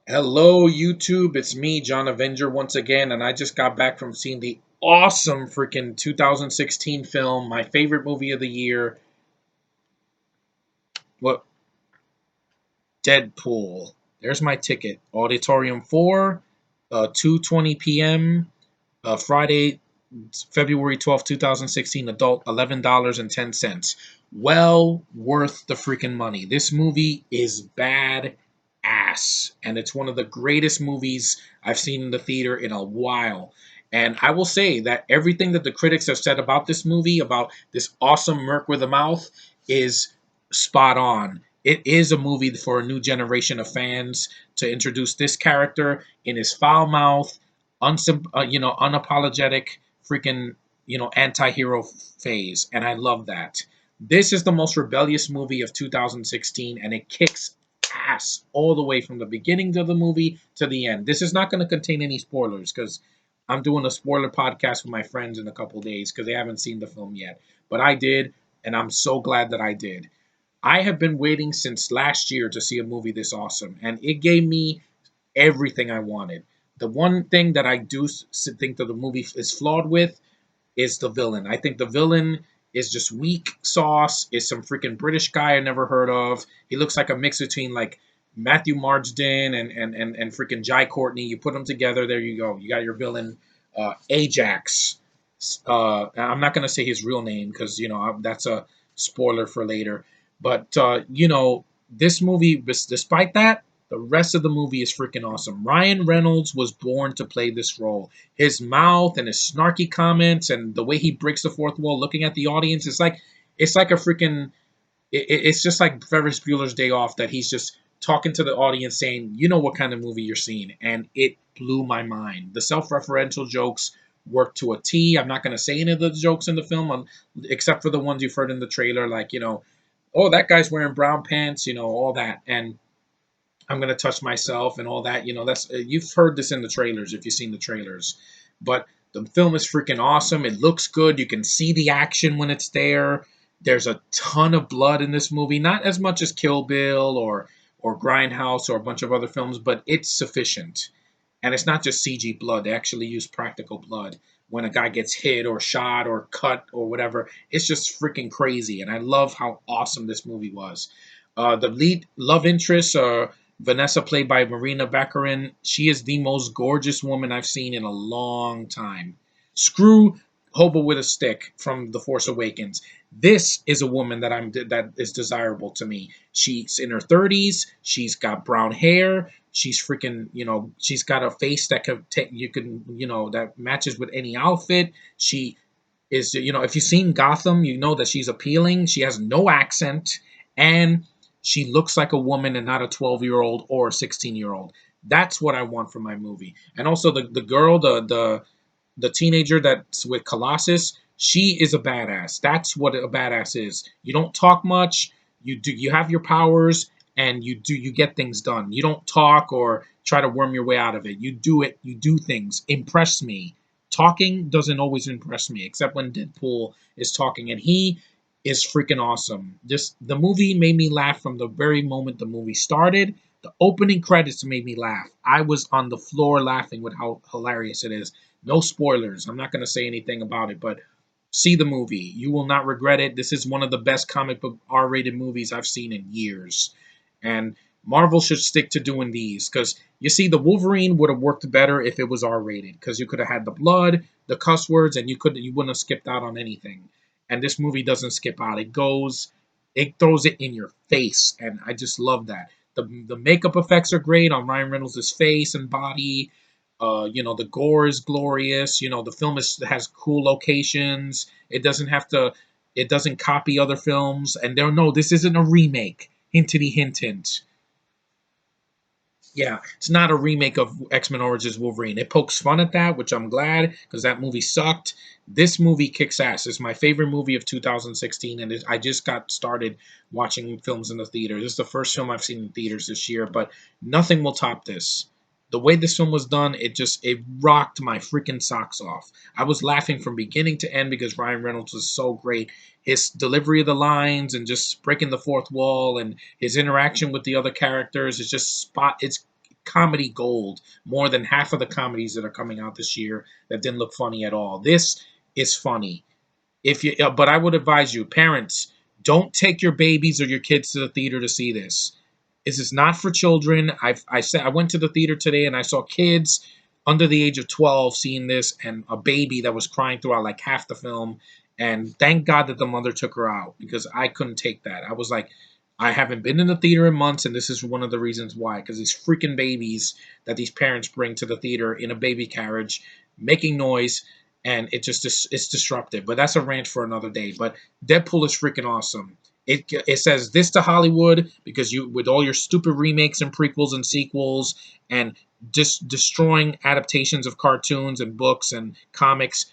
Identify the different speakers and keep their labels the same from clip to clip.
Speaker 1: Hello, YouTube. It's me, John Avenger, once again, and I just got back from seeing the awesome freaking 2016 film, my favorite movie of the year. What? Deadpool. There's my ticket. Auditorium 4, 2:20 p.m. Friday, February 12th, 2016. Adult, $11.10. Well worth the freaking money. This movie is bad ass, and it's one of the greatest movies I've seen in the theater in a while. And I will say that everything that the critics have said about this movie, about this awesome Merc with a mouth, is spot on. It is a movie for a new generation of fans to introduce this character in his foul mouth, unapologetic, freaking, anti-hero phase, and I love that. This is the most rebellious movie of 2016, and it kicks ass all the way from the beginning of the movie to the end. This is not going to contain any spoilers because I'm doing a spoiler podcast with my friends in a couple days because they haven't seen the film yet. But I did, and I'm so glad that I did. I have been waiting since last year to see a movie this awesome, and it gave me everything I wanted. The one thing that I do think that the movie is flawed with is the villain. I think the villain is just weak sauce. Is some freaking British guy I never heard of. He looks like a mix between like Matthew Marsden and freaking Jai Courtney. You put them together, there you go. You got your villain, Ajax. I'm not gonna say his real name because that's a spoiler for later. But this movie, despite that, the rest of the movie is freaking awesome. Ryan Reynolds was born to play this role. His mouth and his snarky comments and the way he breaks the fourth wall, looking at the audience, it's like a freaking. It's just like Ferris Bueller's Day Off that he's just talking to the audience, saying, "You know what kind of movie you're seeing," and it blew my mind. The self-referential jokes work to a T. I'm not going to say any of the jokes in the film, except for the ones you've heard in the trailer, like oh, that guy's wearing brown pants, all that, and I'm gonna touch myself and all that. That's you've heard this in the trailers if you've seen the trailers, but the film is freaking awesome. It looks good. You can see the action when it's there. There's a ton of blood in this movie, not as much as Kill Bill or Grindhouse or a bunch of other films, but it's sufficient. And it's not just CG blood; they actually use practical blood when a guy gets hit or shot or cut or whatever. It's just freaking crazy, and I love how awesome this movie was. The lead love interest, Vanessa, played by Marina Baccarin, she is the most gorgeous woman I've seen in a long time. Screw Hobo with a Stick from The Force Awakens. This is a woman that is desirable to me. She's in her 30s. She's got brown hair. She's freaking, she's got a face that could take you can, that matches with any outfit. She is, if you've seen Gotham, you know that she's appealing. She has no accent, and she looks like a woman and not a 12-year-old or a 16-year-old. That's what I want from my movie. And also the girl, the teenager that's with Colossus, she is a badass. That's what a badass is. You don't talk much. You have your powers, and you get things done. You don't talk or try to worm your way out of it. You do it. You do things. Impress me. Talking doesn't always impress me, except when Deadpool is talking, and he is freaking awesome. Just the movie made me laugh from the very moment the movie started. The opening credits made me laugh. I was on the floor laughing with how hilarious it is. No spoilers. I'm not going to say anything about it, but see the movie. You will not regret it. This is one of the best comic book R-rated movies I've seen in years. And Marvel should stick to doing these because you see, the Wolverine would have worked better if it was R-rated because you could have had the blood, the cuss words, and you wouldn't have skipped out on anything. And this movie doesn't skip out. It throws it in your face, and I just love that. The makeup effects are great on Ryan Reynolds' face and body. The gore is glorious. The film has cool locations. It doesn't copy other films. And no, this isn't a remake. Hintity hint hint. Yeah, it's not a remake of X-Men Origins Wolverine. It pokes fun at that, which I'm glad because that movie sucked. This movie kicks ass. It's my favorite movie of 2016, and I just got started watching films in the theater. This is the first film I've seen in theaters this year, but nothing will top this. The way this film was done, it rocked my freaking socks off. I was laughing from beginning to end because Ryan Reynolds was so great. His delivery of the lines and just breaking the fourth wall and his interaction with the other characters is just spot. It's comedy gold, more than half of the comedies that are coming out this year that didn't look funny at all. This is funny. If you, but I would advise you, parents, don't take your babies or your kids to the theater to see this. This is not for children. I went to the theater today and I saw kids under the age of 12 seeing this, and a baby that was crying throughout like half the film. And thank God that the mother took her out, because I couldn't take that. I was like, I haven't been in the theater in months, and this is one of the reasons why. Because these freaking babies that these parents bring to the theater in a baby carriage, making noise, and it's disruptive. But that's a rant for another day. But Deadpool is freaking awesome. It says this to Hollywood, because you, with all your stupid remakes and prequels and sequels and just destroying adaptations of cartoons and books and comics,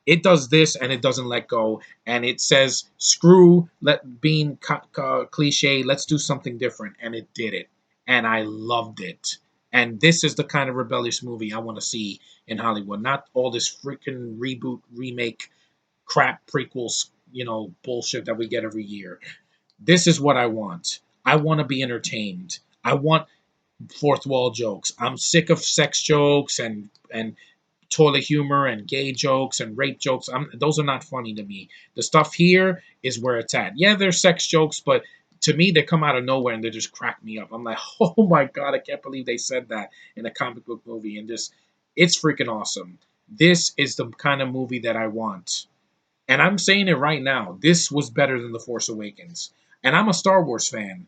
Speaker 1: it does this and it doesn't let go, and it says screw let being cliche, let's do something different, and it did it, and I loved it. And this is the kind of rebellious movie I want to see in Hollywood, not all this freaking reboot, remake, crap, prequels, bullshit that we get every year. This is what I want. I want to be entertained. I want fourth wall jokes. I'm sick of sex jokes and toilet humor and gay jokes and rape jokes. Those are not funny to me. The stuff here is where it's at. Yeah, there's sex jokes, but to me, they come out of nowhere and they just crack me up. I'm like, oh my God, I can't believe they said that in a comic book movie. And just, it's freaking awesome. This is the kind of movie that I want. And I'm saying it right now. This was better than The Force Awakens. And I'm a Star Wars fan,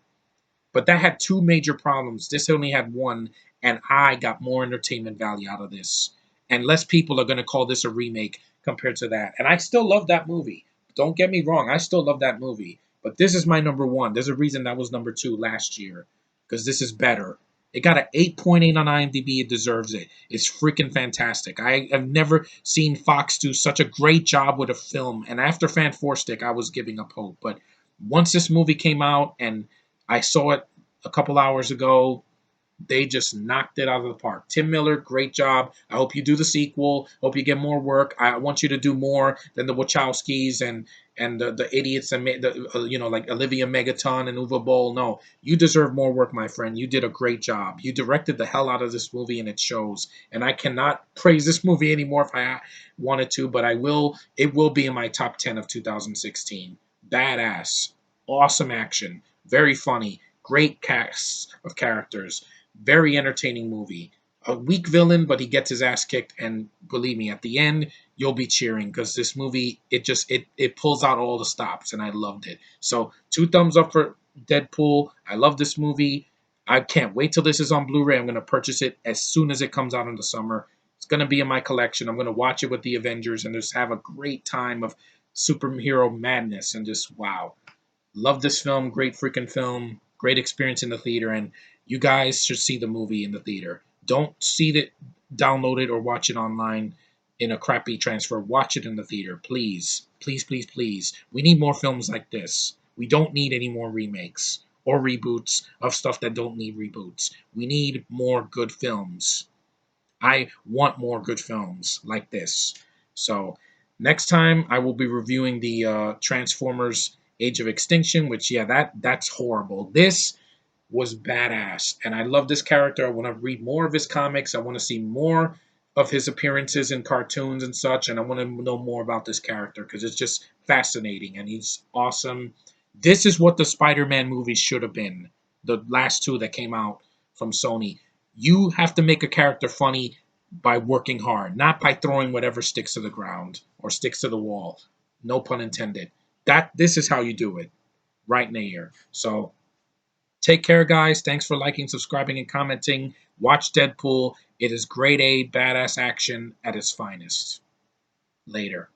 Speaker 1: but that had two major problems. This only had one, and I got more entertainment value out of this. And less people are going to call this a remake compared to that. And I still love that movie. Don't get me wrong, I still love that movie. But this is my number one. There's a reason that was number two last year, because this is better. It got an 8.8 on IMDb. It deserves it. It's freaking fantastic. I have never seen Fox do such a great job with a film. And after Fan Four Stick, I was giving up hope. But once this movie came out and I saw it a couple hours ago, they just knocked it out of the park. Tim Miller, great job. I hope you do the sequel. Hope you get more work. I want you to do more than the Wachowskis and the idiots and like Olivia Megaton and Uwe Boll. No, you deserve more work, my friend. You did a great job. You directed the hell out of this movie, and it shows. And I cannot praise this movie anymore if I wanted to, but I will. It will be in my top 10 of 2016. Badass, awesome action, very funny, great cast of characters, very entertaining movie. A weak villain, but he gets his ass kicked, and believe me, at the end you'll be cheering, because this movie, it pulls out all the stops, and I loved it. So 2 thumbs up for Deadpool. I love this movie. I can't wait till this is on Blu-ray. I'm gonna purchase it as soon as it comes out in the summer. It's gonna be in my collection. I'm gonna watch it with the Avengers and just have a great time of superhero madness, and just wow. Love this film. Great freaking film. Great experience in the theater. And you guys should see the movie in the theater. Don't see it, download it, or watch it online in a crappy transfer. Watch it in the theater. Please. Please, please, please. We need more films like this. We don't need any more remakes or reboots of stuff that don't need reboots. We need more good films. I want more good films like this. So next time I will be reviewing the Transformers Age of Extinction, which yeah, that's horrible. This was badass, and I love this character. I want to read more of his comics. I want to see more of his appearances in cartoons and such, and I want to know more about this character because it's just fascinating and he's awesome. This is what the Spider-Man movies should have been. The last two that came out from Sony. You have to make a character funny by working hard, not by throwing whatever sticks to the ground or sticks to the wall. No pun intended. This is how you do it, right in the ear. So take care, guys. Thanks for liking, subscribing, and commenting. Watch Deadpool. It is grade A, badass action at its finest. Later.